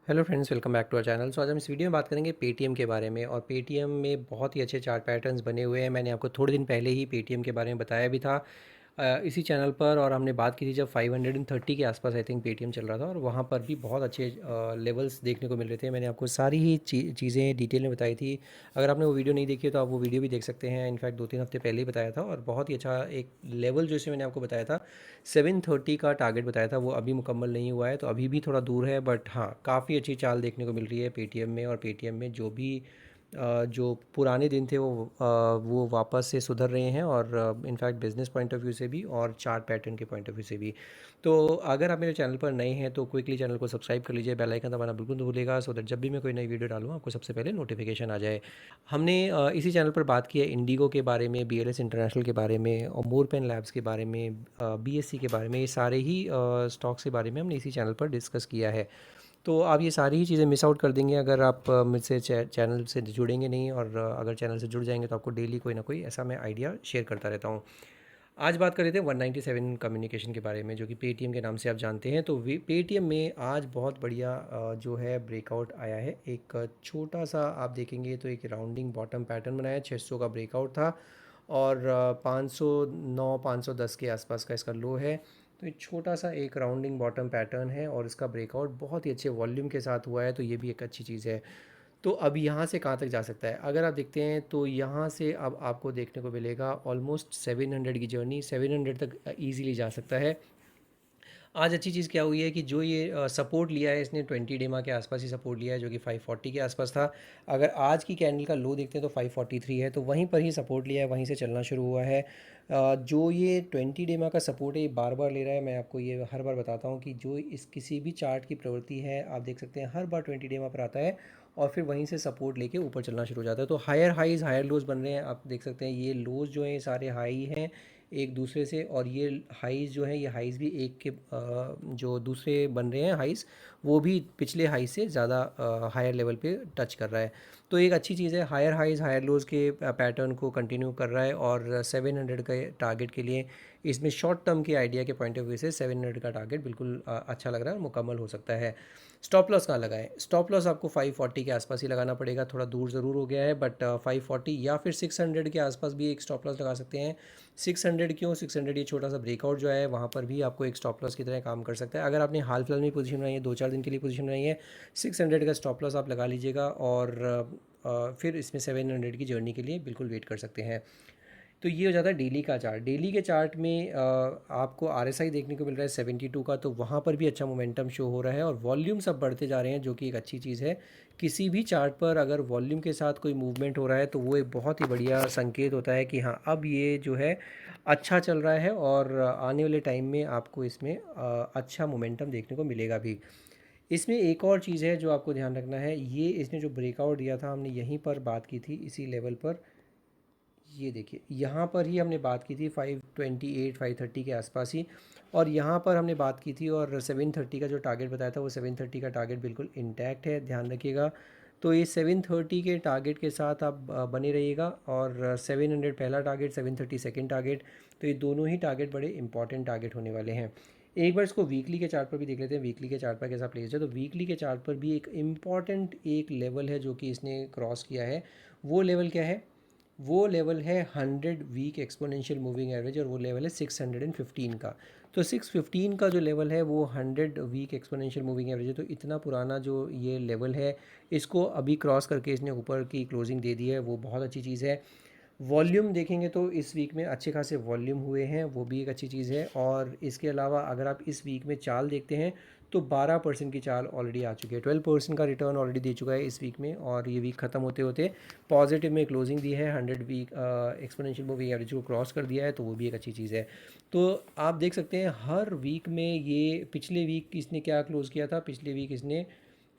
Hello friends, welcome back to our channel. आज हम इस वीडियो में बात करेंगे पेटीएम के बारे में। और पेटीएम में बहुत ही अच्छे चार्ट पैटर्न्स बने हुए हैं। मैंने आपको थोड़े दिन पहले ही पेटीएम के बारे में बताया भी था इसी चैनल पर। और हमने बात की थी जब 530 के आसपास आई थिंक पेटीएम चल रहा था, और वहाँ पर भी बहुत अच्छे लेवल्स देखने को मिल रहे थे। मैंने आपको सारी ही चीज़ें डिटेल में बताई थी। अगर आपने वो वीडियो नहीं देखी है तो आप वो वीडियो भी देख सकते हैं। इनफैक्ट 2-3 हफ्ते पहले ही बताया था, और बहुत ही अच्छा एक लेवल जो इसे मैंने आपको बताया था 730 का टारगेट बताया था, वो अभी मुकम्मल नहीं हुआ है, तो अभी भी थोड़ा दूर है। बट हाँ, काफ़ी अच्छी चाल देखने को मिल रही है पेटीएम में। और पेटीएम में जो भी जो पुराने दिन थे वो वापस से सुधर रहे हैं, और in fact business point of view से भी और चार्ट पैटर्न के पॉइंट ऑफ व्यू से भी। तो अगर आप मेरे चैनल पर नए हैं तो क्विकली चैनल को सब्सक्राइब कर लीजिए, बेल आइकन दबाना बिल्कुल नहीं भूलिएगा, सो दैट जब भी मैं कोई नई वीडियो डालूँ आपको सबसे पहले नोटिफिकेशन आ जाए। हमने इसी चैनल पर बात की है इंडिगो के बारे में, बीएलएस इंटरनेशनल के बारे में, और मोरपेन लैब्स के बारे में, बीएससी के बारे में। ये सारे ही स्टॉक्स के बारे में हमने इसी चैनल पर डिस्कस किया है। तो आप ये सारी ही चीज़ें मिस आउट कर देंगे अगर आप मुझसे चैनल से जुड़ेंगे नहीं। और अगर चैनल से जुड़ जाएंगे तो आपको डेली कोई ना कोई ऐसा मैं आइडिया शेयर करता रहता हूँ। आज बात कर रहे थे 197 कम्युनिकेशन के बारे में, जो कि पेटीएम के नाम से आप जानते हैं। तो पेटीएम में आज बहुत बढ़िया जो है ब्रेकआउट आया है। एक छोटा सा आप देखेंगे तो एक राउंडिंग बॉटम पैटर्न बनाया, 600 का ब्रेकआउट था, और 509 510 के आसपास का इसका लो है। तो एक छोटा सा एक राउंडिंग बॉटम पैटर्न है, और इसका ब्रेकआउट बहुत ही अच्छे वॉल्यूम के साथ हुआ है, तो ये भी एक अच्छी चीज़ है। तो अब यहाँ से कहाँ तक जा सकता है अगर आप देखते हैं, तो यहाँ से अब आपको देखने को मिलेगा ऑलमोस्ट 700 की जर्नी, 700 तक ईजीली जा सकता है। आज अच्छी चीज़ क्या हुई है कि जो ये सपोर्ट लिया है इसने 20 डेमा के आसपास ही सपोर्ट लिया है, जो कि 540 के आसपास था। अगर आज की कैंडल का लो देखते हैं तो 543 है, तो वहीं पर ही सपोर्ट लिया है, वहीं से चलना शुरू हुआ है। जो ये 20 डेमा का सपोर्ट है ये बार बार ले रहा है। मैं आपको ये हर बार बताता हूँ कि जो इस किसी भी चार्ट की प्रवृत्ति है, आप देख सकते हैं हर बार 20 डेमा पर आता है, और फिर वहीं से सपोर्ट लेके ऊपर चलना शुरू हो जाता है। तो हायर हाइज़ हायर लोज बन रहे हैं, आप देख सकते हैं ये लोज जो हैं ये सारे हाई हैं एक दूसरे से, और ये हाइज़ जो हैं ये हाइज़ भी एक के जो दूसरे बन रहे हैं हाइज़, वो भी पिछले हाई से ज़्यादा हायर लेवल पे टच कर रहा है। तो एक अच्छी चीज़ है, हायर हाइज़ हायर लोज़ के पैटर्न को कंटिन्यू कर रहा है। और 700 के टारगेट के लिए इसमें शॉर्ट टर्म के आइडिया के पॉइंट ऑफ व्यू से 700 का टारगेट बिल्कुल अच्छा लग रहा है और मुकम्मल हो सकता है। स्टॉप लॉस कहाँ लगाएं? स्टॉप लॉस आपको 540 के आसपास ही लगाना पड़ेगा, थोड़ा दूर ज़रूर हो गया है, बट 540 या फिर 600 के आसपास भी एक स्टॉप लॉस लगा सकते हैं। 600 क्यों? 600 ये छोटा सा ब्रेकआउट जो है वहाँ पर भी आपको एक स्टॉप लॉस की तरह काम कर सकता है। अगर आपने हाल फिलहाल में पोजीशन बनाई है, 2-4 दिन के लिए पोजीशन बनाई है, 600 का स्टॉप लॉस आप लगा लीजिएगा, और फिर इसमें 700 की जर्नी के लिए बिल्कुल वेट कर सकते हैं। तो ये हो जाता है डेली का चार्ट। डेली के चार्ट में आपको आरएसआई देखने को मिल रहा है 72 का, तो वहाँ पर भी अच्छा मोमेंटम शो हो रहा है, और वॉल्यूम सब बढ़ते जा रहे हैं, जो कि एक अच्छी चीज़ है। किसी भी चार्ट पर अगर वॉल्यूम के साथ कोई मूवमेंट हो रहा है तो वो एक बहुत ही बढ़िया संकेत होता है कि हाँ, अब ये जो है अच्छा चल रहा है, और आने वाले टाइम में आपको इसमें अच्छा मोमेंटम देखने को मिलेगा भी। इसमें एक और चीज़ है जो आपको ध्यान रखना है, ये इसने जो ब्रेकआउट दिया था हमने यहीं पर बात की थी इसी लेवल पर। ये देखिए यहाँ पर ही हमने बात की थी 528 530 के आसपास ही, और यहाँ पर हमने बात की थी, और 730 का जो टारगेट बताया था वो 730 का टारगेट बिल्कुल इंटैक्ट है, ध्यान रखिएगा। तो ये 730 के टारगेट के साथ आप बने रहिएगा, और 700 पहला टारगेट, 730 सेकेंड टारगेट। तो ये दोनों ही टारगेट बड़े इंपॉर्टेंट टारगेट होने वाले हैं। एक बार इसको वीकली के चार्ट पर भी देख लेते हैं, वीकली के चार्ट पर कैसा प्लेस है। तो वीकली के चार्ट पर भी एक इम्पॉर्टेंट एक लेवल है जो कि इसने क्रॉस किया है। वो लेवल क्या है? वो लेवल है 100 वीक एक्सपोनेंशियल मूविंग एवरेज, और वो लेवल है 615 का। तो 615 का जो लेवल है वो 100 वीक एक्सपोनेंशियल मूविंग एवरेज है। तो इतना पुराना जो ये लेवल है, इसको अभी क्रॉस करके इसने ऊपर की क्लोजिंग दे दी है, वो बहुत अच्छी चीज़ है। वॉल्यूम देखेंगे तो इस वीक में अच्छे खासे वॉल्यूम हुए हैं, वो भी एक अच्छी चीज़ है। और इसके अलावा अगर आप इस वीक में चाल देखते हैं तो 12% की चाल ऑलरेडी आ चुकी है, 12% का रिटर्न ऑलरेडी दे चुका है इस वीक में, और ये वीक ख़त्म होते होते पॉजिटिव में क्लोजिंग दी है, 100 वीक एक्सपोनेंशियल मूविंग एवरेज को क्रॉस कर दिया है, तो वो भी एक अच्छी चीज़ है। तो आप देख सकते हैं हर वीक में ये, पिछले वीक इसने क्या क्लोज़ किया था? पिछले वीक इसने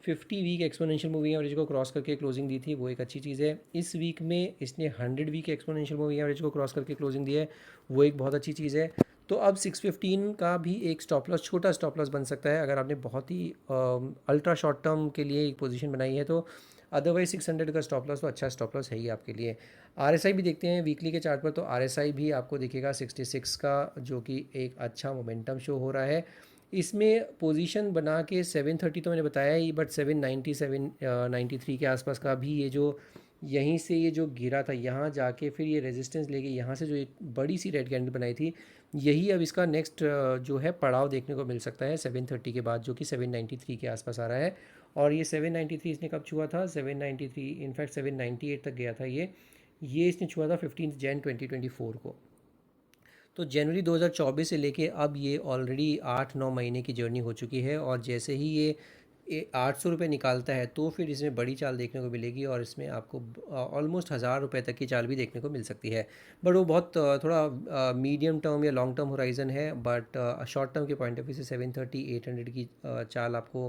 50 वीक एक्सपोनेंशियल मूविंग एवरेज को क्रॉस करके क्लोजिंग दी थी, वो एक अच्छी चीज़ है। इस वीक में इसने 100 वीक एक्सपोनेंशियल मूविंग एवरेज को क्रॉस करके क्लोजिंग दी है, वो एक बहुत अच्छी चीज़ है। तो अब 615 का भी एक स्टॉप लॉस, छोटा स्टॉप लॉस बन सकता है अगर आपने बहुत ही अल्ट्रा शॉर्ट टर्म के लिए एक पोजीशन बनाई है तो। अदरवाइज 600 का स्टॉप लॉस तो अच्छा स्टॉप लॉस है ही आपके लिए। आरएसआई भी देखते हैं वीकली के चार्ट पर, तो आरएसआई भी आपको दिखेगा 66 का, जो कि एक अच्छा मोमेंटम शो हो रहा है। इसमें पोजीशन बना के 730 तो मैंने बताया ही, बट 790 793 के आसपास का भी ये जो यहीं से ये जो गिरा था यहाँ जाके फिर ये रेजिस्टेंस लेके यहाँ से जो एक बड़ी सी रेड कैंडल बनाई थी, यही अब इसका नेक्स्ट जो है पड़ाव देखने को मिल सकता है 730 के बाद, जो कि 793 के आसपास आ रहा है। और ये 793 इसने कब छुआ था, 793 इनफैक्ट 798 तक गया था ये इसने छुआ था 15 जनवरी 2024 को। तो जनवरी 2024 से लेके अब ये ऑलरेडी 8-9 महीने की जर्नी हो चुकी है, और जैसे ही ये 800 रुपये निकालता है तो फिर इसमें बड़ी चाल देखने को मिलेगी, और इसमें आपको ऑलमोस्ट 1000 रुपये तक की चाल भी देखने को मिल सकती है। बट वो बहुत थोड़ा मीडियम टर्म या लॉन्ग टर्म होराइजन है, बट शॉर्ट टर्म के पॉइंट ऑफ व्यू से 730 800 की चाल आपको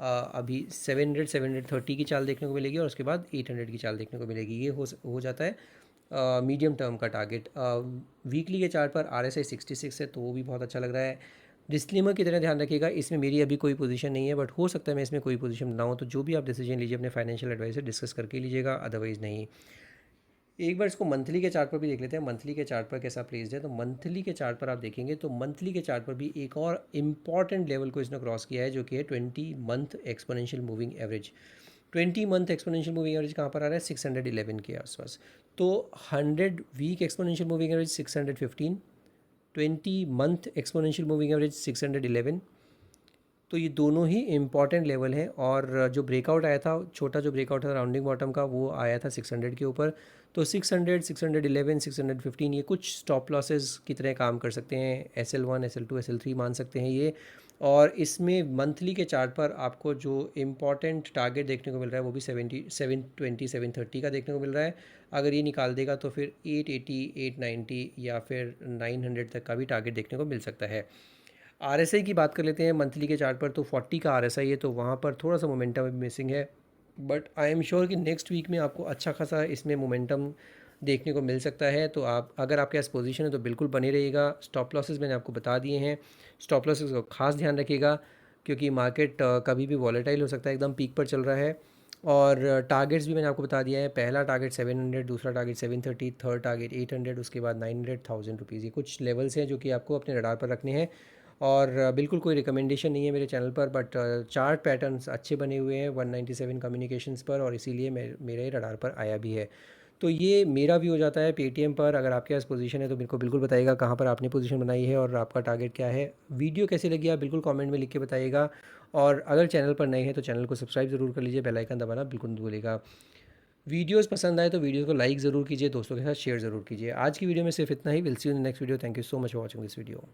अभी 730 की चाल देखने को मिलेगी, और उसके बाद 800 की चाल देखने को मिलेगी। ये हो जाता है मीडियम टर्म का टारगेट। वीकली के चार्ट पर आर एस आई 66 है, तो वो भी बहुत अच्छा लग रहा है। डिस्क्लेमर की तरह ध्यान रखिएगा, इसमें मेरी अभी कोई पोजीशन नहीं है, बट हो सकता है मैं इसमें कोई पोजीशन बनाऊँ, तो जो भी आप डिसीजन लीजिए अपने फाइनेंशियल एडवाइस से डिस्कस करके लीजिएगा, अदरवाइज़ नहीं। एक बार इसको मंथली के चार्ट पर भी देख लेते हैं, मंथली के चार्ट पर कैसा प्लेस्ड है। तो मंथली के चार्ट पर आप देखेंगे तो मंथली के चार्ट पर भी एक और इम्पॉर्टेंट लेवल को इसने क्रॉस किया है, जो कि है 20 month exponential moving average. 20 month exponential moving average कहाँ पर आ रहा है, 611 के आसपास। तो 100 week exponential moving average 615, 20 month exponential moving average 611। तो ये दोनों ही इम्पॉर्टेंट लेवल हैं, और जो ब्रेकआउट आया था, छोटा जो ब्रेकआउट था राउंडिंग बॉटम का, वो आया था 600 के ऊपर। तो 600 611 615 ये कुछ स्टॉप लॉसेस की तरह काम कर सकते हैं, SL1 SL2 SL3 मान सकते हैं ये। और इसमें मंथली के चार्ट पर आपको जो इम्पॉर्टेंट टारगेट देखने को मिल रहा है वो भी 720 730 का देखने को मिल रहा है। अगर ये निकाल देगा तो फिर 880 890 या फिर 900 तक का भी टारगेट देखने को मिल सकता है। RSI की बात कर लेते हैं मंथली के चार्ट पर, तो 40 का RSI है, तो वहाँ पर थोड़ा सा मोमेंटम मिसिंग है। बट आई एम श्योर कि नेक्स्ट वीक में आपको अच्छा खासा इसमें मोमेंटम देखने को मिल सकता है। तो आप, अगर आपके पास पोजीशन है तो बिल्कुल बने रहिएगा। स्टॉप लॉसेस मैंने आपको बता दिए हैं, स्टॉप लॉसेस को खास ध्यान रखिएगा, क्योंकि मार्केट कभी भी वॉलेटाइल हो सकता है, एकदम पीक पर चल रहा है। और टारगेट्स भी मैंने आपको बता दिया है, पहला टारगेट 700, दूसरा टारगेट 730, थर्ड टारगेट 800, उसके बाद 900, 1000 रुपीज़। ये कुछ लेवल्स हैं जो कि आपको अपने रडार पर रखने हैं। और बिल्कुल कोई रिकमेंडेशन नहीं है मेरे चैनल पर, बट चार्ट पैटर्न्स अच्छे बने हुए हैं 197 कम्युनिकेशंस पर, और इसीलिए मेरे रडार पर आया भी है। तो ये मेरा भी हो जाता है पेटीएम पर। अगर आपके पास पोजीशन है तो मेरे को बिल्कुल बताइएगा कहाँ पर आपने पोजीशन बनाई है और आपका टारगेट क्या है। वीडियो कैसी लगी आप बिल्कुल कमेंट में लिख के बताइएगा, और अगर चैनल पर नए हैं तो चैनल को सब्सक्राइब ज़रूर कर लीजिए, बेल आइकन दबाना बिल्कुल मत भूलिएगा। वीडियोस पसंद आए तो वीडियो को लाइक ज़रूर कीजिए, दोस्तों के साथ शेयर ज़रूर कीजिए। आज की वीडियो में सिर्फ इतना ही। Will see you in next video. Thank you so much for watching this video.